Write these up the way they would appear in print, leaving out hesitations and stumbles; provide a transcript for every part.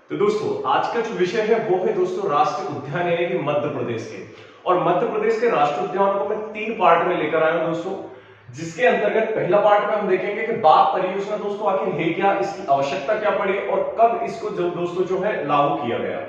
तो दोस्तों आज का जो विषय है वो है दोस्तों राष्ट्रीय उद्यान यानी कि मध्य प्रदेश के। और मध्य प्रदेश के राष्ट्रीय उद्यान को मैं 3 पार्ट में लेकर आया हूं दोस्तों, जिसके अंतर्गत पहला पार्ट में हम देखेंगे कि बाघ परियोजना दोस्तों आखिर है क्या, इसकी आवश्यकता क्या पड़ी और कब इसको दोस्तों जो है लागू किया गया।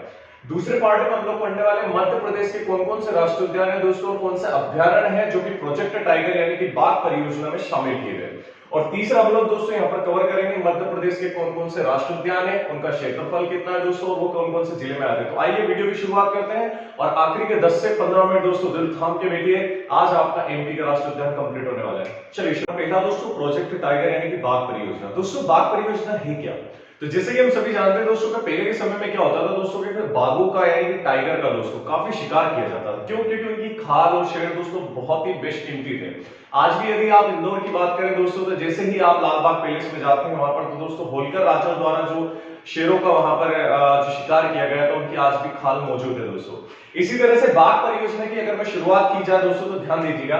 दूसरे पार्ट में हम लोग पढ़ने वाले मध्य प्रदेश के कौन कौन से राष्ट्रीय उद्यान है दोस्तों और कौन से अभ्यारण्य है जो कि प्रोजेक्ट टाइगर यानी कि बाघ परियोजना में शामिल किए गए। और तीसरा हम लोग दोस्तों यहाँ पर कवर करेंगे मध्य प्रदेश के कौन कौन से राष्ट्रीय उद्यान है, उनका क्षेत्रफल कितना है दोस्तों और वो कौन कौन से जिले में आते हैं। तो आइए वीडियो की शुरुआत करते हैं और आखिरी के 10 से 15 मिनट दोस्तों दिल थाम के बैठिए, आज आपका एमपी का राष्ट्रीय उद्यान कंप्लीट होने वाला है। चलिए पहला दोस्तों प्रोजेक्ट टाइगर यानी कि बाघ परियोजना। दोस्तों बाघ परियोजना है क्या, तो जैसे कि हम सभी जानते हैं दोस्तों का पहले के समय में क्या होता था दोस्तों के बाघों का यानी कि टाइगर का दोस्तों काफी शिकार किया जाता था। क्यों? क्योंकि उनकी खाल और शेर दोस्तों बहुत ही बेशकीमती थे। आज भी यदि आप इंदौर की बात करें दोस्तों तो जैसे ही आप लाल बाग पैलेस में जाते हैं वहां पर तो दोस्तों होलकर राजा द्वारा जो शेरों का वहां पर जो शिकार किया गया था उनकी आज भी खाल मौजूद है दोस्तों। इसी तरह से बाघ परियोजना की अगर मैं शुरुआत की जाए दोस्तों तो ध्यान दीजिएगा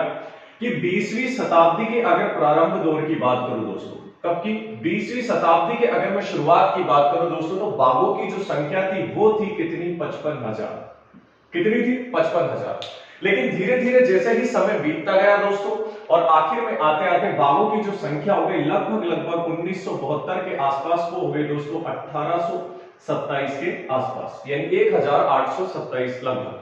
कि 20वीं शताब्दी के अगर प्रारंभ दौर की बात करूं दोस्तों, कब की 20वीं शताब्दी के अगर मैं शुरुआत की बात करूं दोस्तों तो बाघों की जो संख्या थी वो थी कितनी, 55,000। कितनी थी? 55,000। लेकिन धीरे धीरे जैसे ही समय बीतता गया दोस्तों और आखिर में आते आते बाघों की जो संख्या हो गई लगभग 1972 के आसपास को हो गई दोस्तों 1827 के आसपास, यानी 1827 लगभग।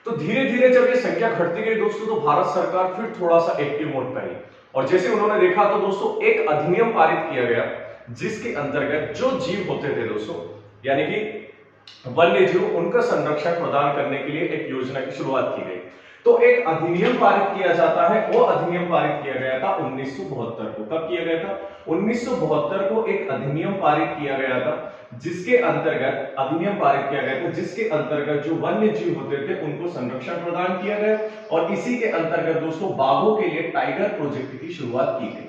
तो धीरे धीरे जब ये संख्या घटती गई दोस्तों तो भारत सरकार फिर थोड़ा सा एक्टिव मोड पे आई और जैसे उन्होंने देखा तो दोस्तों एक अधिनियम पारित किया गया जिसके अंतर्गत जो जीव होते थे दोस्तों यानी कि वन्य जीव उनका संरक्षण प्रदान करने के लिए एक योजना की शुरुआत की गई। तो एक अधिनियम पारित किया जाता है, वो अधिनियम पारित किया गया था 1972 को। कब किया गया था? 1972 को एक अधिनियम पारित किया गया था जिसके अंतर्गत अधिनियम पारित किया गया था जिसके अंतर्गत जो वन्य जीव होते थे उनको संरक्षण प्रदान किया गया और इसी के अंतर्गत दोस्तों बाघों के लिए टाइगर प्रोजेक्ट की शुरुआत की गई।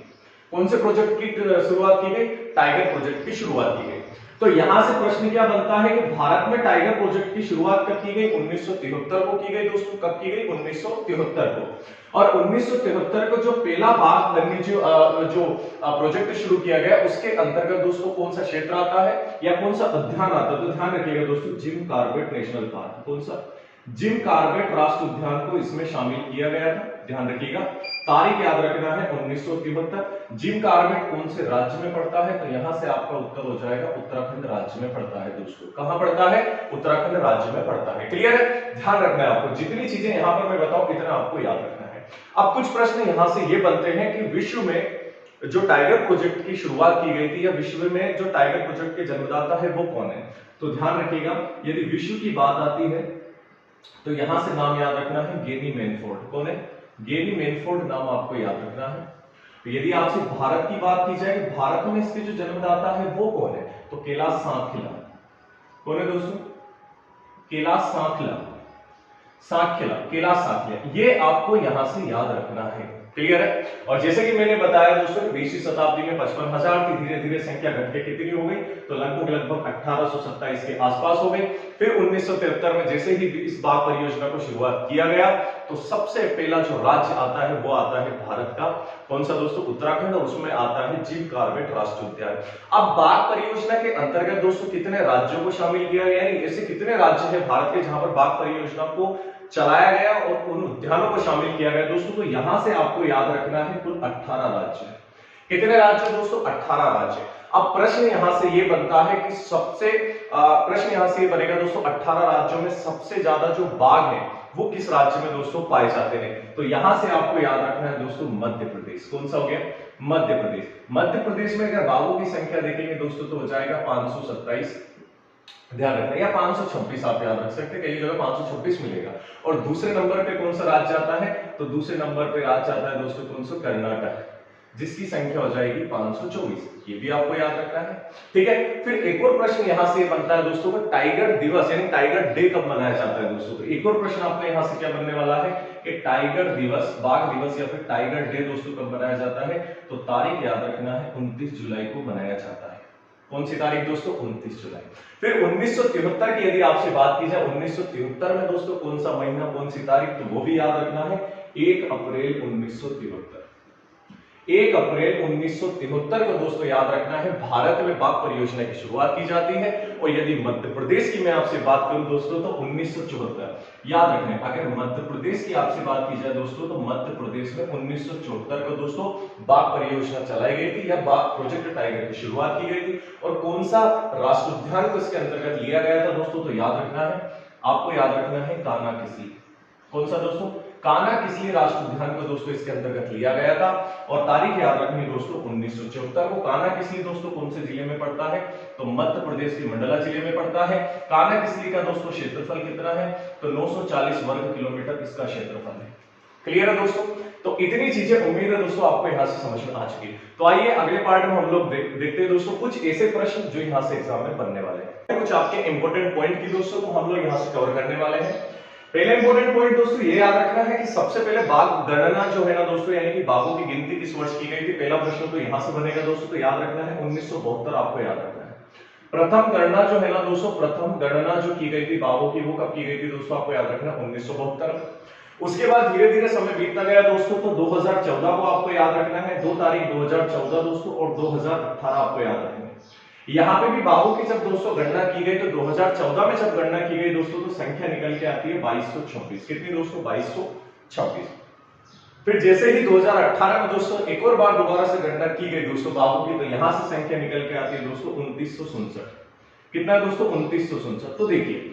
कौन से प्रोजेक्ट की शुरुआत की गई? टाइगर प्रोजेक्ट की शुरुआत की गई। तो यहां से प्रश्न क्या बनता है कि भारत में टाइगर प्रोजेक्ट की शुरुआत कब की गई? 1973 को की गई दोस्तों। कब की गई? 1973 को। और 1973 को जो पहला बाघ वन्य जीव जो प्रोजेक्ट शुरू किया गया उसके अंतर्गत दोस्तों कौन सा क्षेत्र आता है या कौन सा उद्यान आता है? तो ध्यान रखिएगा दोस्तों जिम कॉर्बेट नेशनल पार्क। कौन सा? जिम कॉर्बेट राष्ट्रीय उद्यान को इसमें शामिल किया गया था। ध्यान रखिएगा, तारीख याद रखना है 1973। जिम कॉर्बेट कौन से राज्य में पड़ता है? तो यहां से आपका उत्तर हो जाएगा उत्तराखंड राज्य में पड़ता है दोस्तों। कहां पड़ता है? उत्तराखंड राज्य में पड़ता है। क्लियर है? ध्यान रखना है आपको, जितनी चीजें यहां पर मैं बताऊं इतना आपको याद रखना है। अब कुछ प्रश्न यहां से ये बनते हैं कि विश्व में जो टाइगर प्रोजेक्ट की शुरुआत की गई थी या विश्व में जो टाइगर प्रोजेक्ट के जन्मदाता है वो कौन है? तो ध्यान रखिएगा यदि विश्व की बात आती है तो यहां से नाम याद रखना है गेनी मैनफोर्ड। कौन है? गेनी मैनफोर्ड नाम आपको याद रखना है। तो यदि आपसे भारत की बात की जाए कि भारत में इसके जो जन्मदाता है वो कौन है? तो कैलाश साकला। कौन है दोस्तों? कैलाश साकला। कैलाश साकला, ये आपको यहां से याद रखना है। क्लियर है? और जैसे कि मैंने बताया दोस्तों 20वीं शताब्दी में 55,000 की धीरे धीरे संख्या घट के कितनी हो गई? तो लगभग 1827 के आसपास हो गई। फिर 1973 में जैसे ही इस बाघ परियोजना को शुरुआत किया गया तो सबसे पहला जो राज्य आता है वो आता है भारत का। कौन सा दोस्तों? उत्तराखंड। और उसमें आता है जिम कॉर्बेट राष्ट्रीय उद्यान। अब बाघ परियोजना के अंतर्गत दोस्तों कितने राज्यों को शामिल किया गया, यानी ऐसे कितने राज्य है भारत के जहां पर बाघ परियोजना को चलाया गया और उन उद्यानों को शामिल किया गया दोस्तों? तो यहां से आपको याद रखना है कुल 18 राज्य। कितने राज्य दोस्तों? 18 राज्य। अब प्रश्न यहां से ये बनता है कि प्रश्न यहां से ये बनेगा दोस्तों 18 राज्यों में सबसे ज्यादा जो बाघ है वो किस राज्य में दोस्तों पाए जाते हैं? तो यहां से आपको याद रखना है दोस्तों मध्य प्रदेश। कौन सा हो गया? मध्य प्रदेश। मध्य प्रदेश में अगर बाघों की संख्या देखेंगे दोस्तों तो हो जाएगा 527। ध्यान रखना, या 526 आप याद रख सकते हैं, कई जगह 526 मिलेगा। और दूसरे नंबर पे कौन सा राज्य आता है? तो दूसरे नंबर पे राज्य आता है दोस्तों कौन सा? कर्नाटक, जिसकी संख्या हो जाएगी 524। ये भी आपको याद रखना है। ठीक है, फिर एक और प्रश्न यहां से बनता है दोस्तों को टाइगर दिवस यानी टाइगर डे कब मनाया जाता है दोस्तों? तो एक और प्रश्न आपका यहां से क्या बनने वाला है कि टाइगर दिवस, बाघ दिवस या फिर टाइगर डे दोस्तों कब मनाया जाता है? तो तारीख याद रखना है 29 जुलाई को मनाया जाता है। कौन सी तारीख दोस्तों? 29 जुलाई। फिर 1973 की यदि आपसे बात की जाए 1973 में दोस्तों कौन सा महीना, कौन सी तारीख? तो वो भी याद रखना है 1 अप्रैल 1973। 1 अप्रैल 1973 को दोस्तों याद रखना है भारत में बाघ परियोजना की शुरुआत की जाती है। और यदि मध्य प्रदेश की मैं आपसे बात करूं दोस्तों तो 1974 याद रखना है। अगर मध्य प्रदेश की आपसे बात की जाए दोस्तों तो मध्य प्रदेश में 1974 को दोस्तों बाघ परियोजना चलाई गई थी या बाघ प्रोजेक्ट टाइगर की शुरुआत की गई थी। और कौन सा राष्ट्रीय उद्यान को इसके अंतर्गत लिया गया था दोस्तों, तो याद रखना है, आपको याद रखना है कान्हा किसली। कौन सा दोस्तों, कान्हा किसली राष्ट्रीय उद्यान को दोस्तों इसके अंतर्गत लिया गया था। और तारीख याद रखनी दोस्तों 1974 को। कान्हा किसली दोस्तों कौन से जिले में पड़ता है, तो मध्य प्रदेश के मंडला जिले में पड़ता है। कान्हा किसली का दोस्तों क्षेत्रफल कितना है, तो 940 वर्ग किलोमीटर इसका क्षेत्रफल है। क्लियर है दोस्तों। तो इतनी चीजें उम्मीद है दोस्तों आपको यहां से समझ में आ चुकी है। तो आइए अगले पार्ट में हम लोग देखते हैं दोस्तों कुछ ऐसे प्रश्न जो यहां से एग्जाम में बनने वाले हैं। कुछ आपके इंपॉर्टेंट पॉइंट की दोस्तों तो हम लोग यहां से कवर करने वाले हैं। पहले इंपॉर्टेंट पॉइंट दोस्तों ये याद रखना है कि सबसे पहले बाघ गणना जो है ना दोस्तों, यानी कि बाघों की गिनती किस वर्ष की गई थी। पहला प्रश्न तो यहां से बनेगा दोस्तों, तो याद रखना है 1972 आपको याद रखना है। प्रथम गणना जो है ना दोस्तों, प्रथम गणना जो की गई थी बाघों की वो कब की गई थी दोस्तों, आपको याद रखना 1972। उसके बाद धीरे धीरे समय बीतता गया दोस्तों, तो 2014 को आपको याद रखना है, 2 तारीख 2014 दोस्तों, और 2018 आपको याद रखना है। यहां पे भी बाघों की जब दोस्तों गणना की गई तो 2014 में जब गणना की गई दोस्तों तो संख्या निकल के आती है 2226। कितनी दोस्तों, 2226। फिर जैसे ही 2018 में दोस्तों एक और बार दोबारा से गणना की गई दोस्तों बाघों की, तो यहां से संख्या निकल के आती है दोस्तों 2967। कितना है दोस्तों, 2967। तो देखिए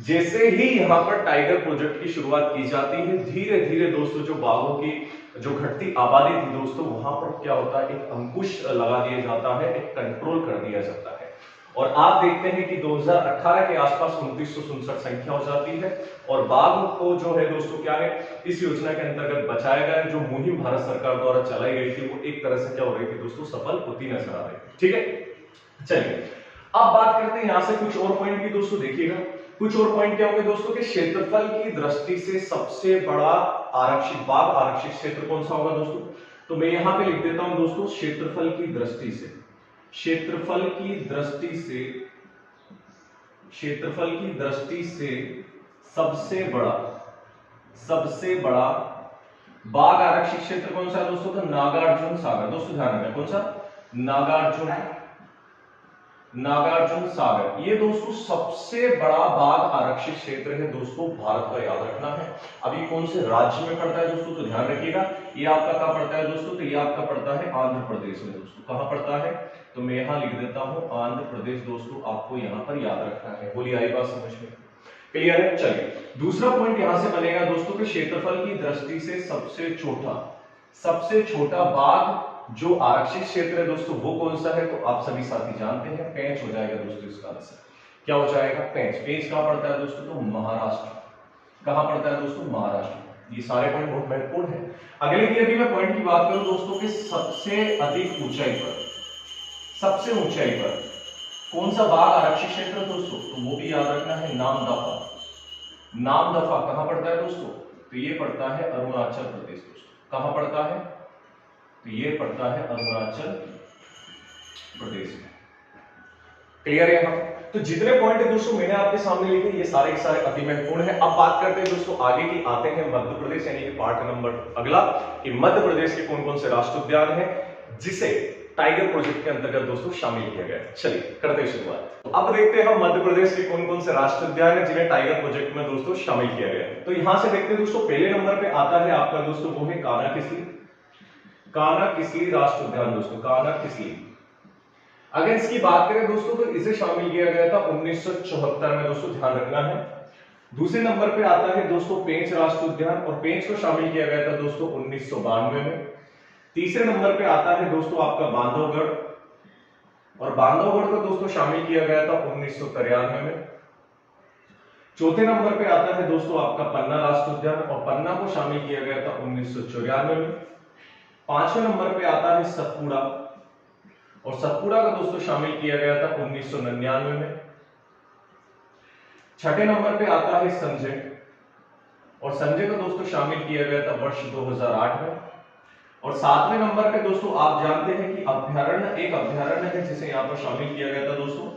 जैसे ही यहां पर टाइगर प्रोजेक्ट की शुरुआत की जाती है, धीरे धीरे दोस्तों जो बाघों की जो घटती आबादी थी दोस्तों, वहां पर क्या होता है, एक अंकुश लगा दिया जाता है, एक कंट्रोल कर दिया जाता है। और आप देखते हैं कि 2018 के आसपास 2967 संख्या हो जाती है। और बाघ को जो है दोस्तों क्या है, इस योजना के अंतर्गत बचाया गया। जो मुहिम भारत सरकार द्वारा चलाई गई थी वो एक तरह से क्या हो रही थी दोस्तों, सफल होती नजर आ रही थी। ठीक है, चलिए अब बात करते हैं यहां से कुछ और पॉइंट की दोस्तों। देखिएगा कुछ और पॉइंट क्या होंगे दोस्तों कि क्षेत्रफल की दृष्टि से सबसे बड़ा आरक्षित बाघ आरक्षित क्षेत्र कौन सा होगा दोस्तों, तो मैं यहां पे लिख देता हूं दोस्तों क्षेत्रफल की दृष्टि से, क्षेत्रफल की दृष्टि से, क्षेत्रफल की दृष्टि से सबसे बड़ा बाघ आरक्षित क्षेत्र कौन सा है दोस्तों, तो नागार्जुन सागर। दोस्तों ध्यान रखना, कौन सा, नागार्जुन सागर। ये दोस्तों सबसे बड़ा बाघ आरक्षित क्षेत्र है दोस्तों भारत का, याद रखना है। अब ये कौन से राज्य में पड़ता है दोस्तों, तो ध्यान रखिएगा ये आपका कहां पड़ता है दोस्तों, तो ये आपका पड़ता है आंध्र प्रदेश में दोस्तों। कहां पड़ता है, तो मैं यहां लिख देता हूं आंध्र प्रदेश दोस्तों, आपको यहां पर याद रखना है। बोलिए आई बात समझ में, क्लियर है। चलिए दूसरा पॉइंट यहां से बनेगा दोस्तों कि क्षेत्रफल की दृष्टि से सबसे छोटा बाघ जो आरक्षित क्षेत्र है दोस्तों वो कौन सा है, तो आप सभी साथी जानते हैं, पेंच हो जाएगा दोस्तों इसका आंसर। क्या हो जाएगा, पेंच। पेंच कहां पड़ता है दोस्तों, तो महाराष्ट्र। कहां पड़ता है दोस्तों, महाराष्ट्र। ये सारे पॉइंट बहुत महत्वपूर्ण है। अगले की यदि मैं पॉइंट की बात करूं दोस्तों कि सबसे अधिक ऊंचाई पर, सबसे ऊंचाई पर कौन सा बाघ आरक्षित क्षेत्र दोस्तों, तो वो भी याद रखना है नामदफा। नामदफा कहां पड़ता है दोस्तों, तो ये पड़ता है अरुणाचल प्रदेश दोस्तों। कहां पड़ता है, तो ये पड़ता है अरुणाचल प्रदेश में। क्लियर है यहां। तो जितने पॉइंट है दोस्तों मैंने आपके सामने लिखे ये सारे के सारे अति महत्वपूर्ण है। अब बात करते हैं दोस्तों आगे की, आते हैं मध्य प्रदेश, यानी कि पार्ट नंबर अगला कि मध्य प्रदेश के कौन कौन से राष्ट्रीय उद्यान है जिसे टाइगर प्रोजेक्ट के अंतर्गत दोस्तों शामिल किया गया है। चलिए करते हैं शुरुआत। तो अब देखते हैं हम मध्य प्रदेश के कौन कौन से राष्ट्रीय उद्यान है जिन्हें टाइगर प्रोजेक्ट में दोस्तों शामिल किया गया है। तो यहां से देखते हैं दोस्तों पहले नंबर पे आता है आपका दोस्तों वो है कान्हा किसली, कान्हा किसली राष्ट्रीय उद्यान दोस्तों, कान्हा किसली। अगर इसकी बात करें दोस्तों तो इसे शामिल किया गया था 1974 में दोस्तों, ध्यान रखना है। दूसरे नंबर पे आता है दोस्तों पेंच राष्ट्रीय उद्यान, और पेंच को शामिल किया गया था दोस्तों 1992 में। तीसरे नंबर पे आता है दोस्तों आपका बांधवगढ़, और बांधवगढ़ को दोस्तों शामिल किया गया था 1993 में। चौथे नंबर पे आता है दोस्तों आपका पन्ना राष्ट्रीय उद्यान, और पन्ना को शामिल किया गया था 1994 में। पांचवें नंबर पे आता है सतपुड़ा, और सतपुड़ा का दोस्तों शामिल किया गया था 1999 में। छठे नंबर पे आता है संजय, और संजय को दोस्तों शामिल किया गया था वर्ष 2008 में। और सातवें नंबर पे दोस्तों आप जानते हैं कि अभ्यारण्य, एक अभ्यारण्य है जिसे यहाँ पर शामिल किया गया था दोस्तों,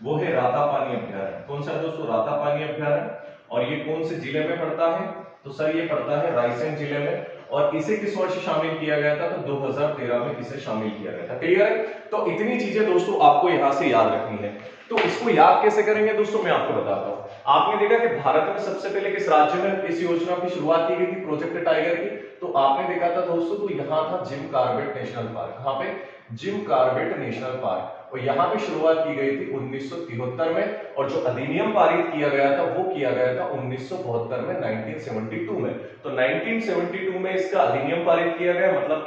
वो है रातापानी अभ्यारण्य। कौन सा है दोस्तों, रातापानी अभ्यारण्य। और ये कौन से जिले में पड़ता है, तो सर ये पड़ता है रायसेन जिले में। और इसे किस वर्ष शामिल किया गया था? तो 2013 में इसे शामिल किया गया था। क्लियर है? तो इतनी चीजें दोस्तों आपको यहां से याद रखनी है। तो इसको याद कैसे करेंगे दोस्तों, मैं आपको बताता हूं। आपने देखा कि भारत में सबसे पहले किस राज्य में इस योजना की शुरुआत की गई थी, प्रोजेक्ट टाइगर की? तो आपने देखा था दोस्तों, तो यहाँ था जिम कॉर्बेट नेशनल पार्क। कहां पे? Jim Corbett national park. और यहाँ पे शुरुआत की गई थी 1973 में, और जो अधिनियम पारित किया गया था वो किया गया था 1972 में, 1972 में। तो 1972 में इसका अधिनियम पारित किया गया, मतलब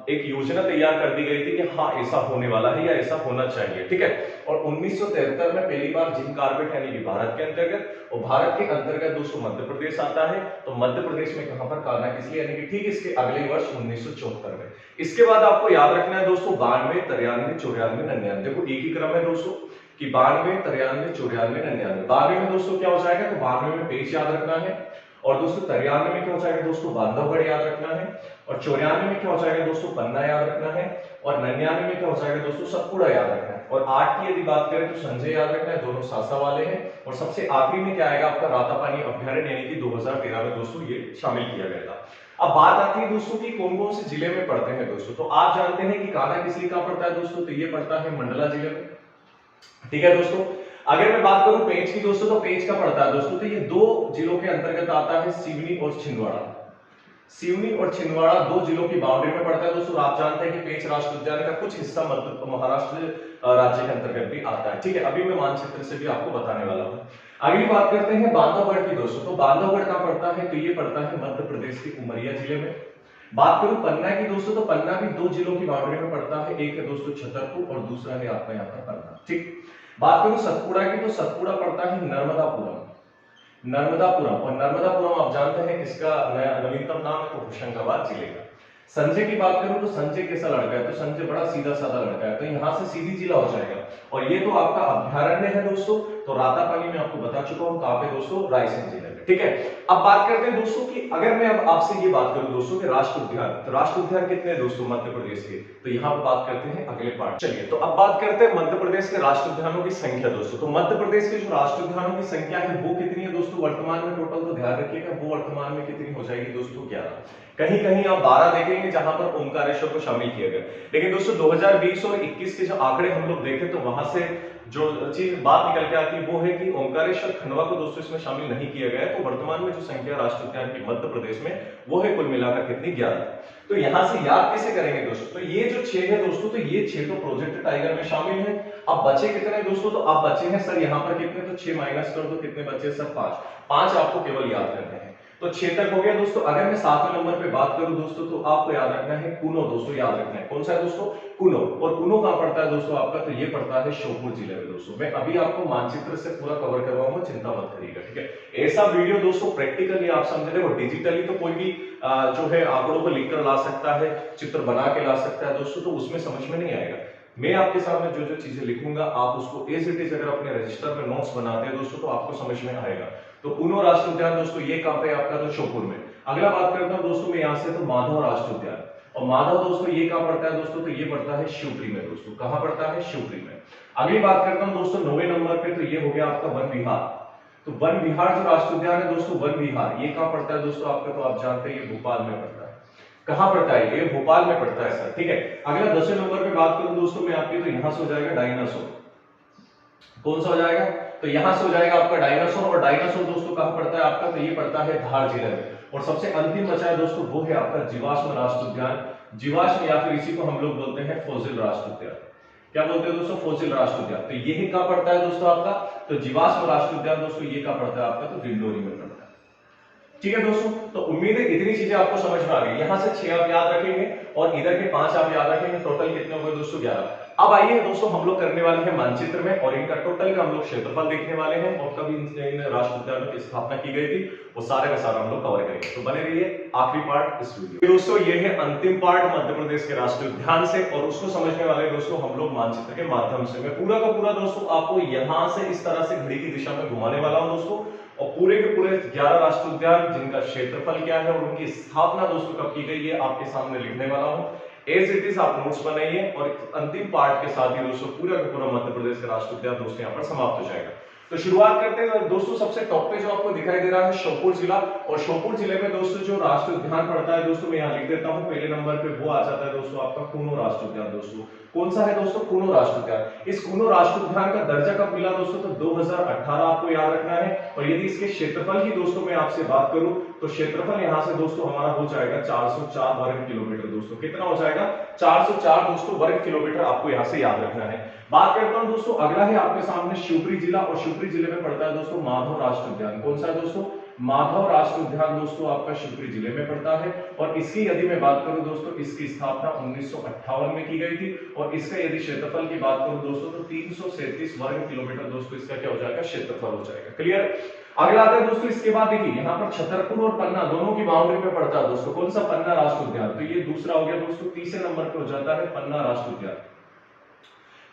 एक योजना तैयार कर दी गई थी कि हाँ ऐसा होने वाला है या ऐसा होना चाहिए, ठीक है। और 1973 में पहली बार जिम कॉर्बेट यानी कि भारत के अंतर्गत, और भारत के अंतर्गत दोस्तों मध्य प्रदेश आता है। तो मध्य प्रदेश में कहां पर? कार्नाक, इसलिए यानी कि ठीक इसके अगले वर्ष 1974 में। इसके बाद आपको याद रखना है दोस्तों 92, 93, 94, 99। देखो एक ही क्रम है दोस्तों कि 92, 93, 94, 99। 92 में दोस्तों क्या हो जाएगा? तो 92 में पेच याद रखना है, और दोस्तों 93 में क्या हो जाएगा दोस्तों? बांधवगढ़ याद रखना है, और 94 में क्या हो जाएगा दोस्तों? पन्ना याद रखना है, और 99 में क्या हो जाएगा दोस्तों? सतपुड़ा याद रखना है। और 8 की यदि बात करें तो संजय याद रखना है, दोनों सासा वाले हैं। और सबसे आखिरी में क्या आएगा आपका? रातापानी अभ्यारण्य, यानी कि 2013 में दोस्तों ये शामिल किया गया था। अब बात आती है दोस्तों कि कौन कौन से जिले में पड़ते हैं दोस्तों। तो आप जानते हैं कि कान्हा किसली कहां पड़ता है दोस्तों? तो ये पड़ता है मंडला जिले में, ठीक है दोस्तों। अगर मैं बात करूं पेंच की दोस्तों, तो पेंच का पड़ता है दोस्तों, तो ये दो जिलों के अंतर्गत आता है, सिवनी और छिंदवाड़ा। सिवनी और छिंदवाड़ा दो जिलों की बाउंड्री में पड़ता है दोस्तों। आप जानते हैं कि पेंच राष्ट्रीय उद्यान का कुछ हिस्सा महाराष्ट्र राज्य के अंतर्गत भी आता है, ठीक है। अभी मैं मानचित्र से भी आपको बताने वाला हूं। अगली बात करते हैं बांधवगढ़ की दोस्तों। तो बांधवगढ़ कहां पड़ता है? तो ये पड़ता है मध्य प्रदेश के उमरिया जिले में। बात करूं पन्ना की दोस्तों, तो पन्ना भी दो जिलों की बाउंड्री में पड़ता है, एक है दोस्तों छतरपुर और दूसरा है आपका यहाँ पर पन्ना, ठीक। बात करूं सतपुड़ा की, तो सतपुड़ा पड़ता है नर्मदापुरम। नर्मदापुरम, और नर्मदापुरम आप जानते हैं इसका नवीनतम नाम है तो होशंगाबाद जिले का। संजय की बात करूं तो संजय कैसा लड़का है? तो संजय बड़ा सीधा साधा लड़का है, तो यहां से सीधी जिला हो जाएगा। और ये तो आपका अभ्यारण्य है दोस्तों, तो रातापानी में आपको बता चुका हूं कहां पे दोस्तों? रायसेन जिले में, ठीक है। अब बात करते हैं दोस्तों कि अगर मैं अब आपसे ये बात करूं दोस्तों कि राष्ट्रीय उद्यान, तो राष्ट्रीय उद्यान कितने हैं दोस्तों मध्य प्रदेश के? तो यहाँ पर बात करते हैं अगले पार्ट। चलिए तो अब बात करते हैं मध्य प्रदेश के राष्ट्रीय उद्यानों की संख्या दोस्तों। तो मध्य प्रदेश के जो राष्ट्रीय उद्यानों की संख्या है वो कितनी है दोस्तों वर्तमान में? टोटल तो ध्यान रखिएगा, वो वर्तमान में कितनी हो जाएगी दोस्तों? 11। कहीं कहीं आप 12 देखेंगे जहां पर ओमकारेश्वर को शामिल किया गया, लेकिन दोस्तों 2020 और 21 के जो आंकड़े हम लोग देखें तो वहां से जो चीज बात निकल के आती है वो है कि ओमकारेश्वर खंडवा को दोस्तों इसमें शामिल नहीं किया गया है। तो वर्तमान में जो संख्या राष्ट्रीय उद्यान की मध्य प्रदेश में वो है कुल मिलाकर कितनी? 11। तो यहां से याद कैसे करेंगे दोस्तों? तो ये जो 6 है दोस्तों, तो ये 6 तो प्रोजेक्ट टाइगर में शामिल है। अब बचे कितने दोस्तों? तो आप बचे हैं सर यहाँ पर कितने? तो 6 माइनस कर दो, कितने बचे सर? 5। 5 आपको केवल याद करने हैं, तो 6 तक हो गया दोस्तों। अगर मैं 7वें नंबर पे बात करूं दोस्तों, तो आपको याद रखना है कुनो दोस्तों, याद रखना है कौन सा है दोस्तों? कुनो। और कुनो कहां पड़ता है दोस्तों आपका? तो ये पड़ता है श्योपुर जिले में दोस्तों। मैं अभी आपको मानचित्र से पूरा कवर करवाऊंगा, चिंता मत करिएगा, ठीक है। ऐसा वीडियो दोस्तों प्रैक्टिकली आप समझ रहे हो, डिजिटली तो कोई भी जो है आंकड़ों को लिखकर ला सकता है, चित्र बना के ला सकता है दोस्तों, तो उसमें समझ में नहीं आएगा। मैं आपके सामने जो जो चीजें लिखूंगा आप उसको एज इट इज अगर अपने रजिस्टर में नोट्स बनाते हैं दोस्तों, तो आपको समझ में आएगा। तो कुनो राष्ट्रीय उद्यान दोस्तों ये कहां पे आपका? तो श्योपुर में। अगला बात करता हूं दोस्तों मैं यहां से, तो माधव राष्ट्रीय उद्यान, और माधव दोस्तों ये कहां पड़ता है दोस्तों? तो ये पड़ता है शिवपुरी में दोस्तों। कहां पड़ता है? शिवपुरी में। अगली बात करता हूं दोस्तों 9वें नंबर पे, तो ये हो गया आपका वन विहार। तो वन विहार जो राष्ट्रीय उद्यान है दोस्तों, वन विहार ये कहां पड़ता है दोस्तों आपका? तो आप जानते हैं ये भोपाल में पड़ता है। कहां पड़ता है? ये भोपाल में पड़ता है सर, ठीक है। अगला 10वें नंबर पे बात करूं दोस्तों मैं आपकी, तो यहां से हो जाएगा डायनासोर। कौन सा हो जाएगा? तो यहां से हो जाएगा आपका डायनासोर, और डायनासोर दोस्तों कहां पड़ता है आपका? तो ये पड़ता है धार जिले में। और सबसे अंतिम बचा है दोस्तों वो है आपका जीवाश्म राष्ट्रीय उद्यान। जीवाश्म या फिर इसी को हम लोग बोलते हैं फॉसिल राष्ट्रीय उद्यान। क्या बोलते हैं दोस्तों? फॉसिल राष्ट्रीय उद्यान। तो ये कहां पड़ता है दोस्तों आपका? तो जीवाश्म राष्ट्रीय उद्यान दोस्तों ये कहां पड़ता है आपका? तो डिंडोरी में पड़ता है, ठीक है दोस्तों। तो उम्मीद है इतनी चीजें आपको समझ में आ गई। यहां से 6 आप याद रखेंगे और इधर के 5 आप याद रखेंगे, टोटल कितने हो गए दोस्तों? 11। अब आइए दोस्तों हम लोग करने वाले हैं मानचित्र में, और इनका टोटल का हम लोग क्षेत्रफल देखने वाले हैं, और कब इन राष्ट्रीय उद्यानों की स्थापना की गई थी वो सारे का सारा हम लोग कवर करेंगे। तो बने रहिए आखिरी पार्ट इस वीडियो दोस्तों। ये है अंतिम पार्ट मध्य प्रदेश के राष्ट्रीय उद्यान से, और उसको समझने वाले दोस्तों हम लोग मानचित्र के माध्यम से। मैं पूरा का पूरा दोस्तों आपको यहां से इस तरह से घड़ी की दिशा में घुमाने वाला हूं दोस्तों, और पूरे के पूरे 11 राष्ट्रीय उद्यान जिनका क्षेत्रफल क्या है और उनकी स्थापना दोस्तों कब की गई है आपके सामने लिखने वाला हूं। एज इट इज आप नोट्स बनाइए, और अंतिम पार्ट के साथ ही दोस्तों पूरा का पूरा मध्य प्रदेश का राष्ट्रीय उद्यान दोस्तों यहाँ पर समाप्त हो जाएगा। तो शुरुआत करते हैं दोस्तों, सबसे टॉप पे जो आपको दिखाई दे रहा है श्योपुर जिला, और श्योपुर जिले में दोस्तों जो राष्ट्रीय उद्यान पड़ता है दोस्तों, मैं यहाँ लिख देता हूँ पहले नंबर पे, वो आ जाता है दोस्तों आपका कूनो राष्ट्रीय उद्यान। दोस्तों कौन सा है दोस्तों? कूनो राष्ट्रीय उद्यान। इस कूनो राष्ट्रीय उद्यान का दर्जा कब मिला दोस्तों? तो 2018 आपको याद रखना है। और यदि इसके क्षेत्रफल की दोस्तों मैं आपसे बात करूं तो क्षेत्रफल यहाँ से दोस्तों हमारा हो जाएगा 404 वर्ग किलोमीटर। दोस्तों कितना हो जाएगा? 404 दोस्तों वर्ग किलोमीटर, आपको यहाँ से याद रखना है। बात करता हूं दोस्तों, अगला है आपके सामने शिवपुरी जिला, और शिवपुरी जिले में पड़ता है दोस्तों माधव राष्ट्रीय उद्यान। कौन सा है दोस्तों? माधव राष्ट्रीय उद्यान दोस्तों आपका शिवपुरी जिले में पड़ता है। और इसकी यदि मैं बात करूं दोस्तों, इसकी स्थापना 1958 में की गई थी, और इसका यदि क्षेत्रफल की बात करूं दोस्तों तो 337 वर्ग किलोमीटर दोस्तों इसका क्या हो जाएगा? क्षेत्रफल हो जाएगा। क्लियर? अगला आता है दोस्तों, इसके बाद देखिए यहाँ पर छतरपुर और पन्ना दोनों की बाउंड्री पे पड़ता है दोस्तों। कौन सा? पन्ना राष्ट्रीय उद्यान। तो ये दूसरा हो गया दोस्तों। तीसरे नंबर पे हो जाता है पन्ना राष्ट्रीय उद्यान।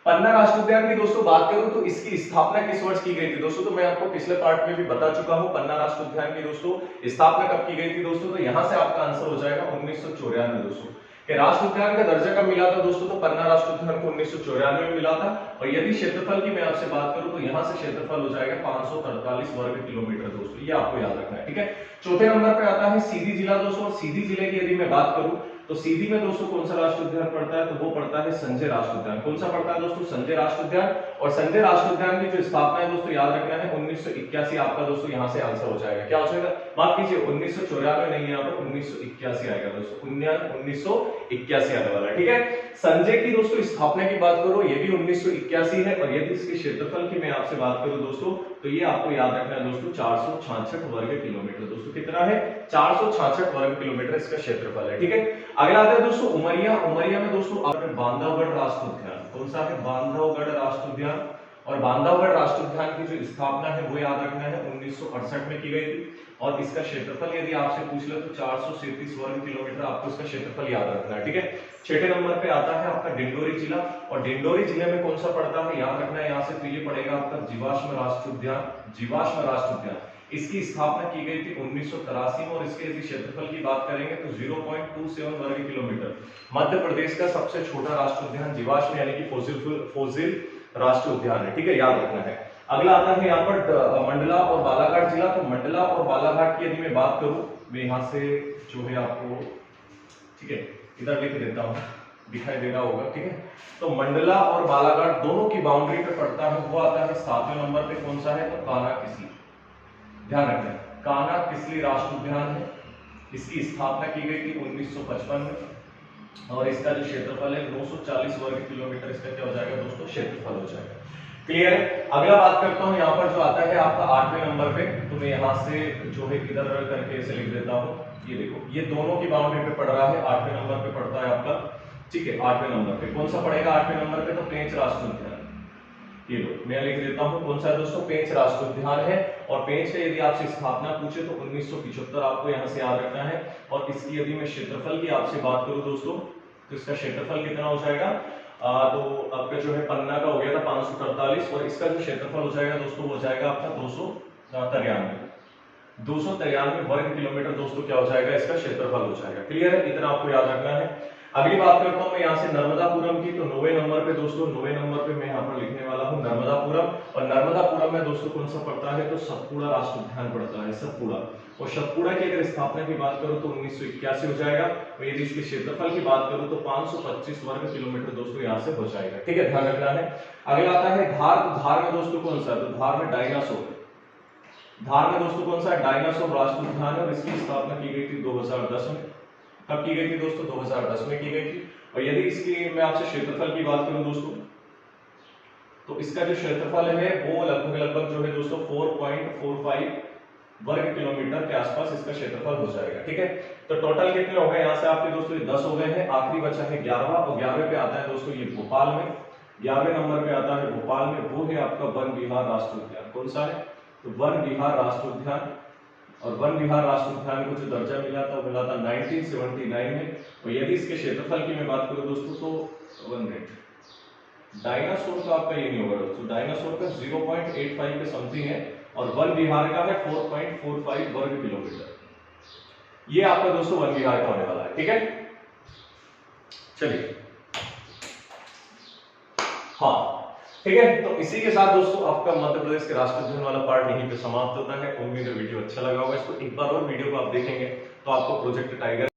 पन्ना राष्ट्रीय उद्यान की दोस्तों बात करूं तो इसकी स्थापना किस वर्ष की गई थी दोस्तों? तो मैं आपको पिछले पार्ट में भी बता चुका हूं, पन्ना राष्ट्रीय उद्यान की दोस्तों स्थापना कब की गई थी दोस्तों? तो यहां से आपका आंसर हो जाएगा 1994 दोस्तों। कि राष्ट्रीय उद्यान का दर्जा कब मिला था दोस्तों? तो पन्ना राष्ट्रीय उद्यान को 1994 में मिला था। और यदि क्षेत्रफल की मैं आपसे बात करूं तो यहां से क्षेत्रफल हो जाएगा 543 वर्ग किलोमीटर दोस्तों, ये आपको याद रखना है। ठीक है, चौथे नंबर पे आता है सीधी जिला दोस्तों। और सीधी जिले की यदि मैं बात करूं तो सीधी में दोस्तों कौन सा राष्ट्रीय उद्यान पड़ता है? तो वो पड़ता है संजय राष्ट्रीय उद्यान। कौन सा पड़ता है दोस्तों? संजय राष्ट्रीय उद्यान। और संजय राष्ट्रीय उद्यान की जो स्थापना है दोस्तों याद रखना है 1981 आपका दोस्तों यहाँ से आंसर हो जाएगा। क्या हो जाएगा? माफ कीजिए 1994 नहीं, यहाँ पर 1981 आएगा दोस्तों। 1981 आने वाला है। ठीक है, संजय की दोस्तों स्थापना की बात करो, ये भी 1981 है। और यदि इसके क्षेत्रफल की मैं आपसे बात करूं दोस्तों तो ये आपको याद रखना है दोस्तों 466 वर्ग किलोमीटर। दोस्तों कितना है? 466 वर्ग किलोमीटर इसका क्षेत्रफल है। ठीक है, अगला आता है दोस्तों उमरिया। उमरिया में दोस्तों आपने बांधवगढ़ राष्ट्रीय उद्यान। कौन सा है? बांधवगढ़ राष्ट्रीय उद्यान। और बांधवगढ़ राष्ट्रीय उद्यान की जो स्थापना है वो याद रखना है 1968 में की गई थी। और इसका क्षेत्रफल यदि आपसे पूछ ले तो 437 वर्ग किलोमीटर, आपको इसका क्षेत्रफल याद रखना है। ठीक है, छठे नंबर पे आता है आपका डिंडोरी जिला। और डिंडोरी जिले में कौन सा पड़ता है याद रखना है यहाँ से, तो ये पड़ेगा आपका जीवाश्म राष्ट्रीय उद्यान। जीवाश्म राष्ट्रीय उद्यान, इसकी स्थापना की गई थी 1983 में। और इसके यदि क्षेत्रफल की बात करेंगे तो 0.27 वर्ग किलोमीटर। मध्य प्रदेश का सबसे छोटा राष्ट्रीय उद्यान जीवाश्म यानी कि फोसिल राष्ट्रीय उद्यान है। ठीक है, याद रखना है। अगला आता है यहाँ पर मंडला और बालाघाट जिला। तो मंडला और बालाघाट की यदि मैं बात करूं, मैं यहाँ से जो है आपको, ठीक है, इधर लिख देता हूँ, दिखाई दे रहा होगा। ठीक है, तो मंडला और बालाघाट दोनों की बाउंड्री पे पड़ता है, वो आता है 7वें नंबर पे। कौन सा है? तो कान्हा किसली। ध्यान रखें, कान्हा किसली राष्ट्रीय उद्यान है। इसकी स्थापना की गई थी 1955 में। और इसका जो क्षेत्रफल है 940 वर्ग किलोमीटर, इसका क्या हो जाएगा दोस्तों? क्षेत्रफल हो जाएगा। क्लियर है? अगला बात करता हूं यहाँ पर जो आता है आपका 8वें नंबर पे। तो मैं यहाँ से जो है इधर करके ऐसे लिख देता हूँ। ये देखो, ये दोनों की बाउंड्री पे पड़ रहा है, 8वें नंबर पे पड़ता है आपका। ठीक है, 8वें नंबर पे कौन सा पड़ेगा? 8वें नंबर पे तो पेंच राष्ट्रीय उद्यान। ये लो, मैं लिख देता हूँ कौन सा है दोस्तों? पेंच राष्ट्रीय उद्यान है। और पेंच का यदि आपसे स्थापना पूछे तो 1975 आपको यहाँ से याद रखना है। और इसकी यदि मैं क्षेत्रफल की आपसे बात करूँ दोस्तों तो इसका क्षेत्रफल कितना हो जाएगा? तो आपका जो है पन्ना का हो गया था 543, और इसका जो क्षेत्रफल हो जाएगा दोस्तों वो जाएगा आपका 293 वर्ग किलोमीटर। दोस्तों क्या हो जाएगा? इसका क्षेत्रफल हो जाएगा। क्लियर है? इतना आपको याद रखना है। अगली बात करता हूं मैं यहाँ से नर्मदापुरम की। तो 9वें नंबर पे दोस्तों, 9वें नंबर पे मैं यहाँ पर लिखने वाला हूँ नर्मदापुरम। और नर्मदापुरम में दोस्तों कौन सा पड़ता है? तो सतपुड़ा राष्ट्रीय उद्यान पड़ता है, सतपुड़ा। और सतपुड़ा की अगर स्थापना की बात करूं तो 1981 हो जाएगा। और यदि इसके क्षेत्रफल की बात करूं तो 525 वर्ग किलोमीटर दोस्तों यहाँ से हो जाएगा। ठीक है, ध्यान रखना है। अगला आता है धार। तो धार में दोस्तों कौन सा? तो धार में डायनासोर। धार में दोस्तों कौन सा? डायनासोर राष्ट्रीय उद्यान है। और इसकी स्थापना की गई थी 2010 में। कब की गई थी दोस्तों? 2010 में की गई थी। और यदि इसकी मैं आपसे क्षेत्रफल की बात करूं दोस्तों तो इसका जो क्षेत्रफल है वो लगभग जो है दोस्तों 4.45 वर्ग किलोमीटर के आसपास इसका क्षेत्रफल हो जाएगा। ठीक है, तो टोटल कितने हो गए यहाँ से आपके दोस्तों? 10 हो गए हैं। आखिरी बचा है 11वां। और 11वें पे आता है दोस्तों ये भोपाल में। 11वें नंबर पे आता है भोपाल में, वो है आपका वन विहार राष्ट्रीय उद्यान। कौन सा है? तो वन विहार राष्ट्रीय उद्यान। और वन विहार राष्ट्रीय उद्यान को जो दर्जा मिला था वो मिला था 1979 में। और यदि इसके क्षेत्रफल की मैं बात करूं दोस्तों तो 1 मिनट, डायनासोर का आपका ये नहीं होगा दोस्तों, डायनासोर का 0.85 के समथिंग है। और वन विहार का है 4.45 वर्ग किलोमीटर। ये आपका दोस्तों वन विहार का होने वाला है। ठीक है, चलिए, हाँ, ठीक है, तो इसी के साथ दोस्तों आपका मध्य प्रदेश के राष्ट्रीय उद्यान वाला पार्ट यहीं पे समाप्त होता है। उम्मीद है वीडियो अच्छा लगा होगा। इसको एक बार और वीडियो को आप देखेंगे तो आपको प्रोजेक्ट टाइगर